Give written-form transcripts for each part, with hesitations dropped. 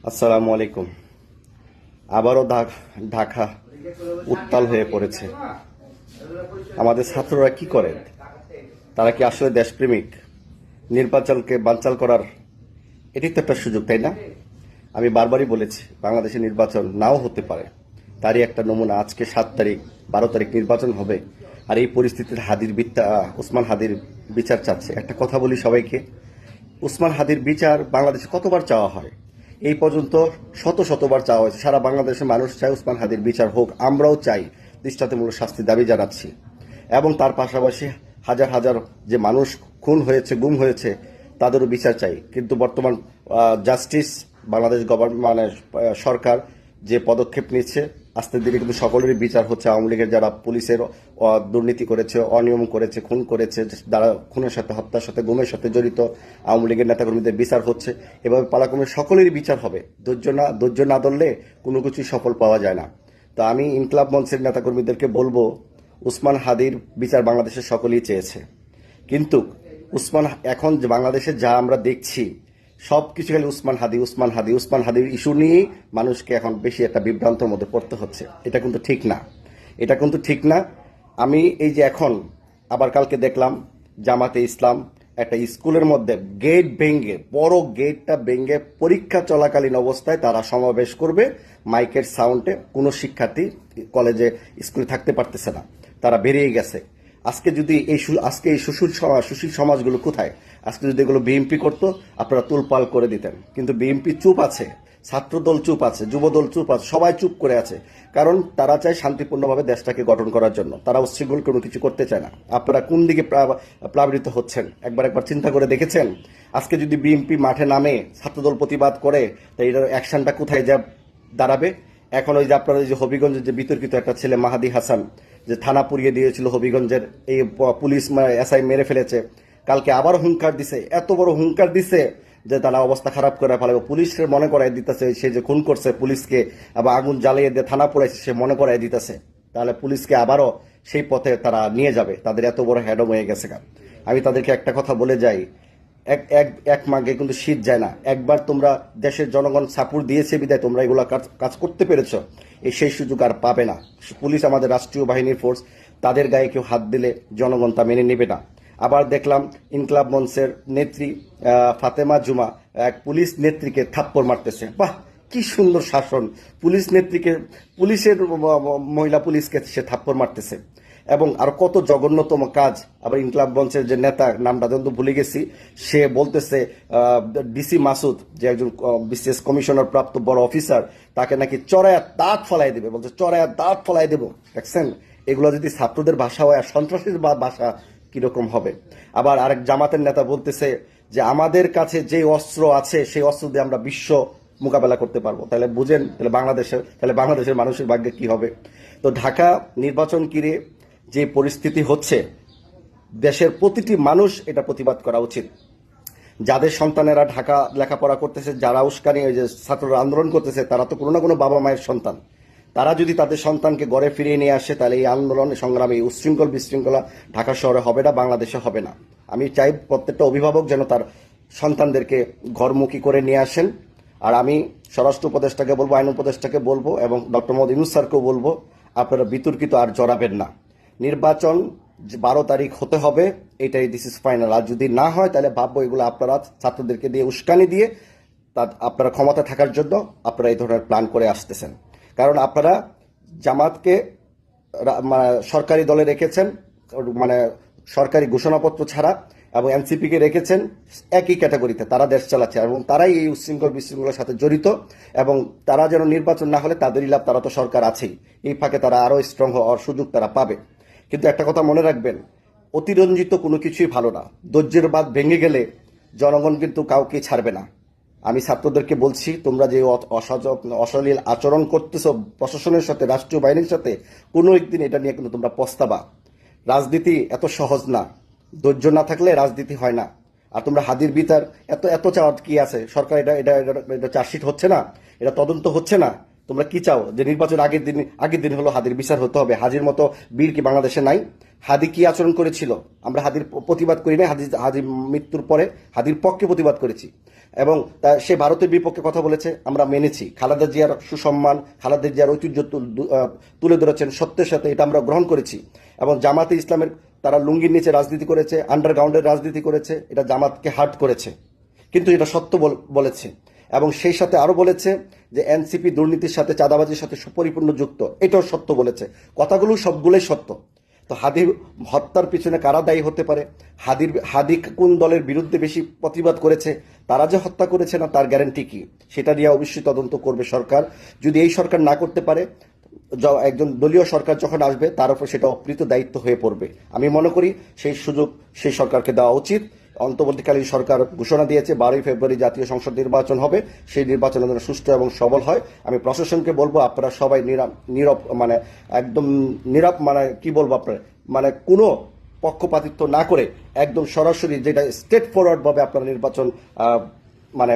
আসসালামু আলাইকুম। আবারও ঢাকা উত্তাল হয়ে পড়েছে। আমাদের ছাত্ররা কি করে? তারা কি আসলে দেশপ্রেমিক? নির্বাচনকে বানচাল করার এটি তো একটা সুযোগ, তাই না? আমি বারবারই বলেছি বাংলাদেশের নির্বাচন নাও হতে পারে। তারই একটা নমুনা আজকে 7 তারিখ 12 তারিখ নির্বাচন হবে। আর এই পরিস্থিতির উসমান হাদির বিচার চাচ্ছে। একটা কথা বলি সবাইকে, উসমান হাদির বিচার বাংলাদেশে কতবার চাওয়া হয়? এই পর্যন্ত শতবার চাওয়া হয়েছে। সারা বাংলাদেশের মানুষ চায় উসমান হাদির বিচার হোক, আমরাও চাই। দৃষ্টান্তমূলক শাস্তির দাবি জানাচ্ছি। এবং তার পাশাপাশি হাজার হাজার যে মানুষ খুন হয়েছে, গুম হয়েছে, তাদেরও বিচার চাই। কিন্তু বর্তমান জাস্টিস বাংলাদেশ মানে সরকার যে পদক্ষেপ নিচ্ছে, আস্তে ধীরে কিন্তু সকলেরই বিচার হচ্ছে। আওয়ামী লীগের যারা পুলিশের দুর্নীতি করেছে, অনিয়ম করেছে, খুন করেছে, যারা খুনের সাথে, হত্যার সাথে, গুমের সাথে জড়িত আওয়ামী লীগের নেতাকর্মীদের বিচার হচ্ছে। এভাবে পালাক্রমে সকলেরই বিচার হবে। ধৈর্য না ধরলে কোনো কিছুই সফল পাওয়া যায় না। তো আমি ইনকলাব মঞ্চের নেতাকর্মীদেরকে বলবো, উসমান হাদির বিচার বাংলাদেশের সকলেই চেয়েছে। কিন্তু এখন যে বাংলাদেশে যা আমরা দেখছি, সবকিছু খালি উসমান হাদির ইস্যু নিয়েই মানুষকে এখন বেশি একটা বিভ্রান্তের মধ্যে পড়তে হচ্ছে। এটা কিন্তু ঠিক না। আমি এই যে এখন আবার কালকে দেখলাম জামাতে ইসলাম একটা স্কুলের মধ্যে গেট ভেঙে, বড় গেটটা ভেঙে পরীক্ষা চলাকালীন অবস্থায় তারা সমাবেশ করবে মাইকের সাউন্ডে। কোনো শিক্ষার্থী কলেজে স্কুলে থাকতে পারতেছে না, তারা বেরিয়ে গেছে। আজকে এই সুশীল সমাজগুলো কোথায়? আজকে যদি এগুলো বিএনপি করতো, আপনারা তুলপাল করে দিতেন। কিন্তু বিএনপি চুপ আছে, ছাত্রদল চুপ আছে, যুবদল চুপ আছে, সবাই চুপ করে আছে। কারণ তারা চায় শান্তিপূর্ণভাবে দেশটাকে গঠন করার জন্য। তারা উচ্ছৃঙ্খল কোনো কিছু করতে চায় না। আপনারা কোন দিকে প্লাবিত হচ্ছেন একবার চিন্তা করে দেখেছেন? আজকে যদি বিএনপি মাঠে নামে, ছাত্রদল প্রতিবাদ করে, তাই এটার অ্যাকশনটা কোথায় যা দাঁড়াবে? এখন ওই যে আপনারা যে হবিগঞ্জের যে বিতর্কিত একটা ছেলে মাহাদি হাসান, যে থানা পুড়িয়ে দিয়েছিল হবিগঞ্জের, এই পুলিশ এসআই মেরে ফেলেছে। কালকে আবার হুঙ্কার দিছে, এত বড় হুঙ্কার দিছে যে তারা অবস্থা খারাপ করে ফেলাবে। পুলিশের মনে করাই দিতেছে সে যে খুন করছে পুলিশকে, আবার আগুন জ্বালিয়ে দিয়ে থানা পুড়াইছে সে মনে করাই দিতেছে। তাহলে পুলিশকে আবারও সেই পথে তারা নিয়ে যাবে। তাদের এত বড় হ্যাডম হয়ে গেছে। আমি তাদেরকে একটা কথা বলে যাই, এক মাঘে কিন্তু শীত যায় না। একবার তোমরা দেশের জনগণ সাপোর্ট দিয়েছে বিদায় তোমরা এগুলো কাজ করতে পেরেছ, সেই সুযোগ আর পাবে না। পুলিশ আমাদের রাষ্ট্রীয় বাহিনীর ফোর্স, তাদের গায়ে কেউ হাত দিলে জনগণ তা মেনে নেবে না। আবার দেখলাম ইনকলাব মঞ্চের নেত্রী ফাতেমা জুমা এক পুলিশ নেত্রীকে থাপ্পড় মারতেছে। বাহ, কি সুন্দর শাসন! পুলিশের মহিলা পুলিশকে সে থাপ্পড় মারতেছে। এবং আর কত জঘন্যতম কাজ। আবার ইনকলাব মঞ্চের যে নেতা, নামটা কিন্তু ভুলে গেছি, সে বলতেছে ডিসি মাসুদ, যে একজন বিশেষ কমিশনার প্রাপ্ত বড় অফিসার, তাকে নাকি চড়ায়া দাঁত ফলাই দেবে। বলছে চড়ায়া দাঁত ফলাই দেবো। দেখছেন, এগুলো যদি ছাত্রদের ভাষা হয় আর সন্ত্রাসীর ভাষা কিরকম হবে? আবার আরেক জামাতের নেতা বলতেছে যে আমাদের কাছে যে অস্ত্র আছে সেই অস্ত্র দিয়ে আমরা বিশ্ব মোকাবেলা করতে পারবো। তাহলে বুঝেন, তাহলে বাংলাদেশের মানুষের ভাগ্যে কি হবে? তো ঢাকা নির্বাচন ঘিরে যে পরিস্থিতি হচ্ছে, দেশের প্রতিটি মানুষ এটা প্রতিবাদ করা উচিত। যাদের সন্তানেরা ঢাকা লেখাপড়া করতেছে, যারা উস্কানি ওই যে ছাত্ররা আন্দোলন করতেছে, তারা তো কোনো না কোনো বাবা মায়ের সন্তান। তারা যদি তাদের সন্তানকে গড়ে ফিরিয়ে নিয়ে আসে, তাহলে এই আন্দোলন সংগ্রামে এই উচ্ছৃঙ্খল বিশৃঙ্খলা ঢাকা শহরে হবে না, বাংলাদেশে হবে না। আমি চাই প্রত্যেকটা অভিভাবক যেন তার সন্তানদেরকে ঘরমুখী করে নিয়ে আসেন। আর আমি স্বরাষ্ট্র উপদেষ্টাকে বলবো, আইন উপদেষ্টাকে বলবো, এবং ডক্টর মোহাম্মদ ইউনূস স্যারকেও বলবো, আপনারা বিতর্কিত আর জড়াবেন না। নির্বাচন 12 তারিখ হতে হবে, এটাই দিস ইজ ফাইনাল। আর যদি না হয় তাহলে ভাববো এগুলো আপনারা ছাত্রদেরকে দিয়ে উস্কানি দিয়ে আপনারা ক্ষমতা থাকার জন্য আপনারা এই ধরনের প্ল্যান করে আসতেছেন। কারণ আপনারা জামাতকে সরকারি দলে রেখেছেন, মানে সরকারি ঘোষণাপত্র ছাড়া, এবং এনসিপিকে রেখেছেন একই ক্যাটাগরিতে। তারা দেশ চালাচ্ছে এবং তারাই এই উচ্ছৃঙ্খল বিশৃঙ্খলার সাথে জড়িত। এবং তারা যেন নির্বাচন না হলে তাদেরই লাভ, তারা তো সরকার আছেই। এই ফাঁকে তারা আরও স্ট্রং হওয়ার সুযোগ তারা পাবে। কিন্তু একটা কথা মনে রাখবেন, অতিরঞ্জিত কোনো কিছুই ভালো না। ধৈর্যের বাঁধ ভেঙে গেলে জনগণ কিন্তু কাউকে ছাড়বে না। আমি ছাত্রদেরকে বলছি, তোমরা যে অশলীল আচরণ করতেছো প্রশাসনের সাথে, রাষ্ট্রীয় বাহিনীর সাথে, কোনো একদিন এটা নিয়ে কিন্তু তোমরা পস্তাবা। রাজনীতি এত সহজ না, ধৈর্য না থাকলে রাজনীতি হয় না। আর তোমরা হাদির বিচার এত চাওয়ার কি আছে? সরকার এটা চার্জশিট হচ্ছে না, এটা তদন্ত হচ্ছে না, তোমরা কি চাও যে নির্বাচন আগের দিন হলো হাদির বিচার হতে হবে? হাদির মতো বীর কি বাংলাদেশে নাই? হাদি কি আচরণ করেছিল? আমরা হাদির প্রতিবাদ করি না, হাদির মৃত্যুর পরে হাদির পক্ষে প্রতিবাদ করেছি এবং সে ভারতের বিপক্ষে কথা বলেছে, আমরা মেনেছি। খালেদা জিয়ার সুসম্মান, খালেদা জিয়ার ঐতিহ্য তুলে ধরেছেন সত্যের সাথে, এটা আমরা গ্রহণ করেছি। এবং জামাতে ইসলামের তারা লুঙ্গির নিচে রাজনীতি করেছে, আন্ডারগ্রাউন্ডের রাজনীতি করেছে, এটা জামাতকে হার্ট করেছে, কিন্তু এটা সত্য বলেছে। এবং সেই সাথে আরো বলেছে যে এনসিপি দুর্নীতির সাথে, চাঁদাবাজির সাথে সুপরিপূর্ণ যুক্ত, এটাও সত্য বলেছে। কথাগুলো সবগুলোই সত্য। তো হাদির হত্যার পিছনে কারা দায়ী হতে পারে? হাদি কোন দলের বিরুদ্ধে বেশি প্রতিবাদ করেছে? তারা যে হত্যা করেছে না তার গ্যারান্টি কি? সেটা নিয়ে অবশ্যই তদন্ত করবে সরকার। যদি এই সরকার না করতে পারে, একজন দলীয় সরকার যখন আসবে তার উপর সেটা অপ্রীত দায়িত্ব হয়ে পড়বে। আমি মনে করি সেই সুযোগ সেই সরকারকে দেওয়া উচিত। অন্তর্বর্তীকালীন সরকার ঘোষণা দিয়েছে 12 ফেব্রুয়ারি জাতীয় সংসদ নির্বাচন হবে, সেই নির্বাচন যেন সুষ্ঠু এবং সবল হয়। আমি প্রশাসনকে বলবো আপনারা সবাই নীরব মানে একদম নীরব মানে কি বলবো আপনারা মানে কোনো পক্ষপাতিত্ব না করে একদম সরাসরি যেটা স্ট্রেট ফরওয়ার্ড ভাবে আপনারা নির্বাচন মানে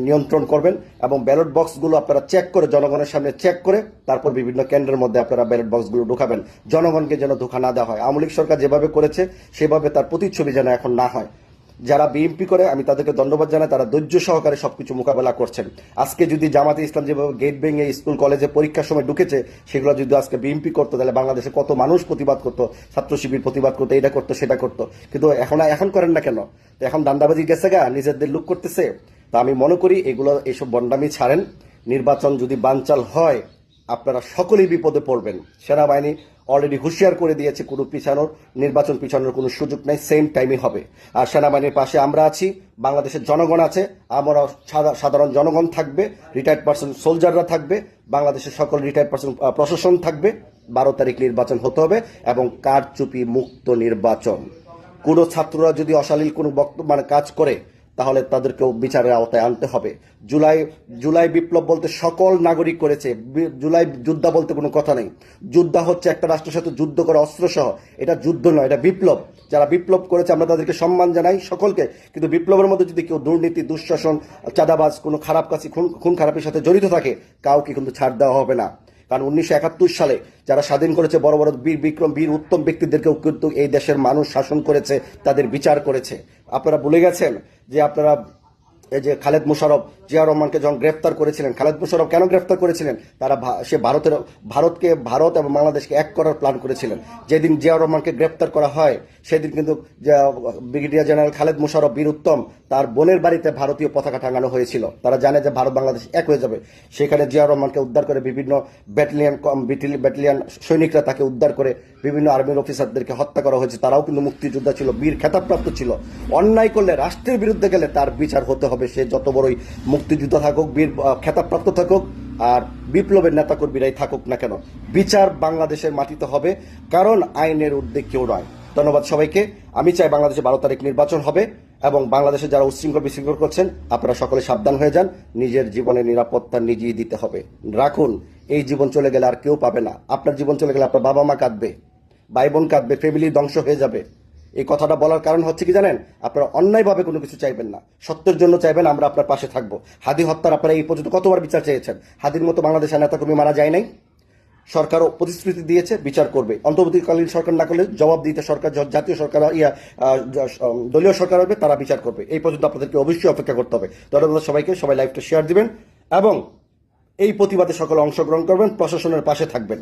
নিয়ন্ত্রণ করবেন এবং ব্যালট বক্সগুলো আপনারা চেক করে, জনগণের সামনে চেক করে তারপর বিভিন্ন কেন্দ্রের মধ্যে আপনারা ব্যালট বক্সগুলো ঢোকাবেন। জনগণকে যেন ধোঁকা না দেওয়া হয়। আওয়ামী লীগ সরকার যেভাবে করেছে সেভাবে তার প্রতিচ্ছবি যেন এখন না হয়। যারা বিএনপি করে আমি তাদেরকে ধন্যবাদ জানাই, তারা ধৈর্য সহকারে সবকিছু মোকাবেলা করছেন। আজকে যদি জামাতে ইসলাম যেভাবে গেট ভেঙে স্কুল কলেজে পরীক্ষার সময় ঢুকেছে, সেগুলো যদি আজকে বিএনপি করতো তাহলে বাংলাদেশে কত মানুষ প্রতিবাদ করতো, ছাত্র শিবির প্রতিবাদ করতো, এটা করতো সেটা করতো। কিন্তু এখন করেন না কেন? তো এখন দান্দাবাজি গেছে গা, নিজেদের লুক করতেছে। তা আমি মনে করি এইসব বন্ডামি ছাড়েন। নির্বাচন যদি বানচাল হয় আপনারা সকলেই বিপদে পড়বেন। সেনাবাহিনী অলরেডি হুঁশিয়ার করে দিয়েছে, কোনো নির্বাচন পিছানোর কোনো সুযোগ নাই, সেম টাইমে হবে। আর সেনাবাহিনীর পাশে আমরা আছি, বাংলাদেশের জনগণ আছে, আমরা সাধারণ জনগণ থাকবে, রিটায়ার্ড পার্সন সোলজাররা থাকবে, বাংলাদেশের সকল রিটায়ার্ড পার্সন প্রশাসন থাকবে। 12 তারিখ নির্বাচন হতে হবে এবং কারচুপি মুক্ত নির্বাচন। কোনো ছাত্ররা যদি অশালীল কোনো কাজ করে তাহলে তাদেরকেও বিচারের আওতায় আনতে হবে। জুলাই বিপ্লব বলতে সকল নাগরিক করেছে, জুলাই যোদ্ধা বলতে কোনো কথা নেই। যোদ্ধা হচ্ছে একটা রাষ্ট্রের সাথে যুদ্ধ করা অস্ত্র সহ, এটা যুদ্ধ নয়, এটা বিপ্লব। যারা বিপ্লব করেছে আমরা তাদেরকে সম্মান জানাই সকলকে, কিন্তু বিপ্লবের মধ্যে যদি কেউ দুর্নীতি, দুঃশাসন, চাঁদাবাজ, কোনো খারাপ কাজ, খুন খারাপের সাথে জড়িত থাকে কাউকে কিন্তু ছাড় দেওয়া হবে না। কারণ 1971 সালে যারা স্বাধীন করেছে বড় বড় বীর বিক্রম, বীর উত্তম ব্যক্তিদেরকেও কিন্তু এই দেশের মানুষ শাসন করেছে, তাদের বিচার করেছে। আপনারা ভুলে গেছেন যে আপনারা এই যে খালেদ মোশাররফ জিয়া রহমানকে যখন গ্রেফতার করেছিলেন, খালেদ মোশাররফ কেন গ্রেফতার করেছিলেন? সে ভারত এবং বাংলাদেশকে এক করার প্ল্যান করেছিলেন। যেদিন জিয়া রহমানকে গ্রেফতার করা হয় সেদিন কিন্তু ব্রিগেডিয়ার জেনারেল খালেদ মোশাররফ বীর উত্তম তার বোনের বাড়িতে ভারতীয় পতাকা টাঙানো হয়েছিল। তারা জানে যে ভারত বাংলাদেশ এক হয়ে যাবে। সেখানে জিয়া রহমানকে উদ্ধার করে বিভিন্ন ব্যাটালিয়ান সৈনিকরা তাকে উদ্ধার করে বিভিন্ন আর্মির অফিসারদেরকে হত্যা করা হয়েছে। তারাও কিন্তু মুক্তিযোদ্ধা ছিল, বীর খেতাবপ্রাপ্ত ছিল। অন্যায় করলে, রাষ্ট্রের বিরুদ্ধে গেলে তার বিচার হতে হবে। সে যত বড়ই মুক্তিযোদ্ধা থাকুক, বীর খেতাবপ্রাপ্ত থাকুক, আর বিপ্লবের নেতাকর্মীরাই থাকুক না কেন, বিচার বাংলাদেশের মাটিতে হবে, কারণ আইনের ঊর্ধ্বে কেউ নয়। ধন্যবাদ সবাইকে। আমি চাই বাংলাদেশে 12 তারিখ নির্বাচন হবে এবং বাংলাদেশে যারা উচ্ছৃঙ্খল বিশৃঙ্খল করছেন আপনারা সকলে সাবধান হয়ে যান। নিজের জীবনের নিরাপত্তা নিজেই দিতে হবে। রাখুন, এই জীবন চলে গেলে আর কেউ পাবে না। আপনার জীবন চলে গেলে আপনার বাবা মা কাঁদবে, ভাই বোন কাঁদবে, ফ্যামিলি ধ্বংস হয়ে যাবে। এই কথাটা বলার কারণ হচ্ছে কি জানেন? আপনারা অন্যায়ভাবে কোনো কিছু চাইবেন না, সত্যের জন্য চাইবেন। আমরা আপনার পাশে থাকবো। হাদি হত্যার আপনারা এই পর্যন্ত কতবার বিচার চেয়েছেন? হাদির মতো বাংলাদেশের নেতাকর্মী মারা যায় নাই? সরকারও প্রতিশ্রুতি দিয়েছে বিচার করবে। অন্তর্বর্তীকালীন সরকার না করলে জবাব দিতে সরকার, জাতীয় সরকার, দলীয় সরকার হবে, তারা বিচার করবে। এই পর্যন্ত আপনাদেরকে অবশ্যই অপেক্ষা করতে হবে। ধন্যবাদ সবাইকে। সবাই লাইভটা শেয়ার দিবেন এবং এই প্রতিবাদে সকলে অংশগ্রহণ করবেন, প্রশাসনের পাশে থাকবেন।